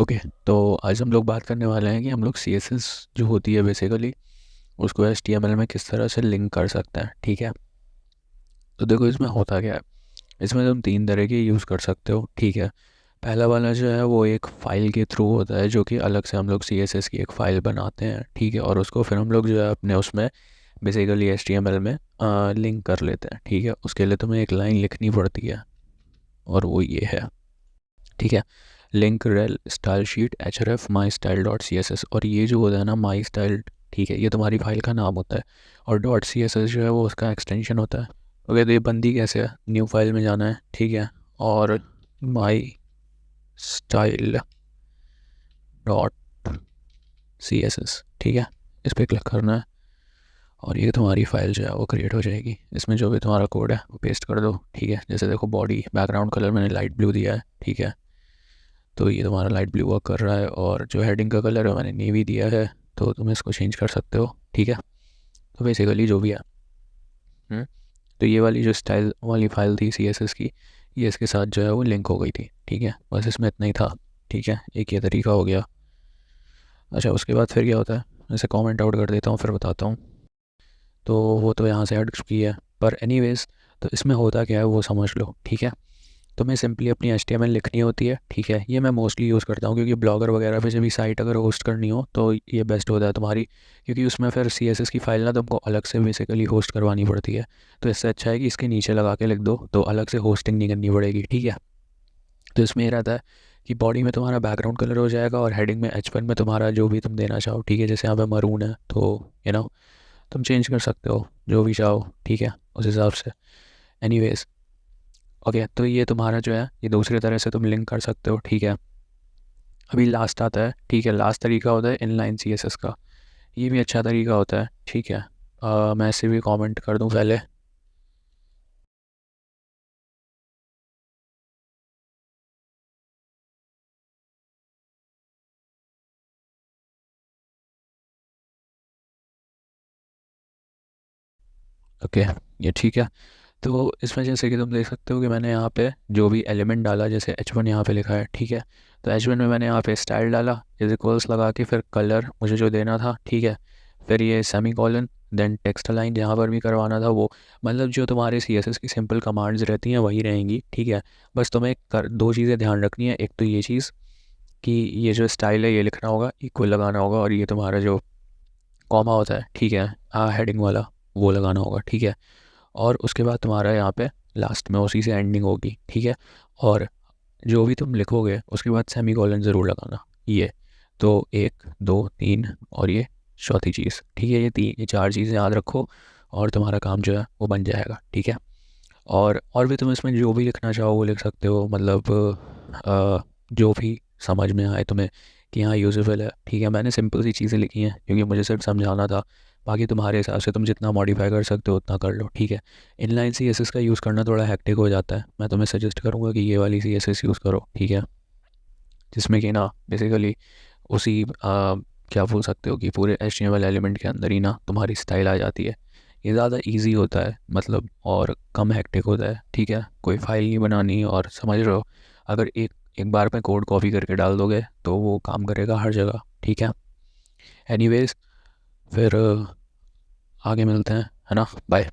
Okay, तो आज हम लोग बात करने वाले हैं कि हम लोग CSS जो होती है बेसिकली उसको HTML में किस तरह से लिंक कर सकते हैं। ठीक है, तो देखो इसमें होता क्या है। इसमें तुम तीन तरह के यूज़ कर सकते हो। ठीक है, पहला वाला जो है वो एक फ़ाइल के थ्रू होता है, जो कि अलग से हम लोग CSS की एक फ़ाइल बनाते हैं। ठीक है, और उसको फिर हम लोग जो है अपने उसमें बेसिकली HTML में लिंक कर लेते हैं। ठीक है, उसके लिए तुम्हें एक लाइन लिखनी पड़ती है और वो ये है। ठीक है, link rel style sheet href my style dot C S S, और ये जो होता है ना माई स्टाइल, ठीक है, ये तुम्हारी फाइल का नाम होता है और डॉट सी एस एस जो है वो उसका एक्सटेंशन होता है। ओके, तो ये बंदी कैसे है, न्यू फाइल में जाना है। ठीक है, और my style dot C S S, ठीक है, इस पर क्लिक करना है और ये तुम्हारी फाइल जो है वो क्रिएट हो जाएगी। इसमें जो भी तुम्हारा कोड है वो पेस्ट कर दो। ठीक है, जैसे देखो बॉडी बैकग्राउंड कलर मैंने लाइट ब्लू दिया है। ठीक है, तो ये तुम्हारा लाइट ब्लू वर्क कर रहा है और जो हेडिंग का कलर है मैंने नेवी दिया है, तो तुम इसको चेंज कर सकते हो। ठीक है, तो बेसिकली जो भी है। हम्म, तो ये वाली जो स्टाइल वाली फाइल थी CSS की, ये इसके साथ जो है वो लिंक हो गई थी। ठीक है, बस इसमें इतना ही था। ठीक है, एक ये तरीका हो गया। अच्छा, उसके बाद फिर क्या होता है, जैसे कमेंट आउट कर देता हूँ फिर बताता हूँ। तो वो तो यहाँ से हट चुकी है, पर एनीवेज तो इसमें होता क्या है वो समझ लो। ठीक है, तो मैं सिंपली अपनी HTML लिखनी होती है। ठीक है, ये मैं मोस्टली यूज़ करता हूँ क्योंकि ब्लॉगर वगैरह पे जब भी साइट अगर होस्ट करनी हो तो ये बेस्ट होता है तुम्हारी, क्योंकि उसमें फिर CSS की फ़ाइल ना तुमको अलग से बेसिकली होस्ट करवानी पड़ती है। तो इससे अच्छा है कि इसके नीचे लगा के लिख दो, तो अलग से होस्टिंग नहीं करनी पड़ेगी। ठीक है, तो इसमें ये रहता है कि बॉडी में तुम्हारा बैकग्राउंड कलर हो जाएगा और हेडिंग में H1 में तुम्हारा जो भी तुम देना चाहो। ठीक है, जैसे यहाँ पे मरून है तो तुम चेंज कर सकते हो जो भी चाहो। ठीक है, उस हिसाब से। एनीवेज, ओके, तो ये तुम्हारा जो है ये दूसरी तरह से तुम लिंक कर सकते हो। ठीक है, अभी लास्ट आता है। ठीक है, लास्ट तरीका होता है इनलाइन CSS का। ये भी अच्छा तरीका होता है। ठीक है, मैं इसे भी कमेंट कर दूं पहले। ओके, ये ठीक है। तो इसमें जैसे कि तुम देख सकते हो कि मैंने यहाँ पे जो भी एलिमेंट डाला, जैसे H1 यहाँ पे लिखा है। ठीक है, तो H1 में मैंने यहाँ पे स्टाइल डाला, इज इक्वल्स लगा के फिर कलर मुझे जो देना था। ठीक है, फिर ये semicolon, then text line जहाँ पर भी करवाना था वो, मतलब जो तुम्हारे CSS की सिंपल कमांड्स रहती हैं वही रहेंगी। ठीक है, बस तुम्हें दो चीज़ें ध्यान रखनी है। एक तो ये चीज़ कि ये जो स्टाइल है ये लिखना होगा, इक्वल लगाना होगा, और ये तुम्हारा जो कॉमा होता है, ठीक है, हेडिंग वाला, वो लगाना होगा। ठीक है, और उसके बाद तुम्हारा यहाँ पे लास्ट में उसी से एंडिंग होगी। ठीक है, और जो भी तुम लिखोगे उसके बाद सेमी कॉलन ज़रूर लगाना। ये तो एक दो तीन और ये चौथी चीज़। ठीक है, ये चार चीज़ें याद रखो और तुम्हारा काम जो है वो बन जाएगा। ठीक है, और भी तुम इसमें जो भी लिखना चाहो वो लिख सकते हो, मतलब जो भी समझ में आए तुम्हें कि हाँ यूज़फुल है। ठीक है, मैंने सिंपल सी चीज़ें लिखी हैं क्योंकि मुझे सिर्फ समझाना था। बाकी तुम्हारे हिसाब से तुम जितना मॉडिफाई कर सकते हो उतना कर लो। ठीक है, इनलाइन CSS का यूज़ करना थोड़ा हेक्टिक हो जाता है। मैं तुम्हें सजेस्ट करूँगा कि ये वाली CSS यूज़ करो। ठीक है, जिसमें कि ना बेसिकली उसी क्या बोल सकते हो कि पूरे HTML एलिमेंट के अंदर ही ना तुम्हारी स्टाइल आ जाती है। ये ज़्यादा इजी होता है मतलब, और कम हेक्टिक होता है। ठीक है, कोई फाइल नहीं बनानी, और समझ रहे हो, अगर एक एक बार में कोड कॉपी करके डाल दोगे तो वो काम करेगा हर जगह। ठीक है, एनीवेज, फिर आगे मिलते हैं, है ना, बाय।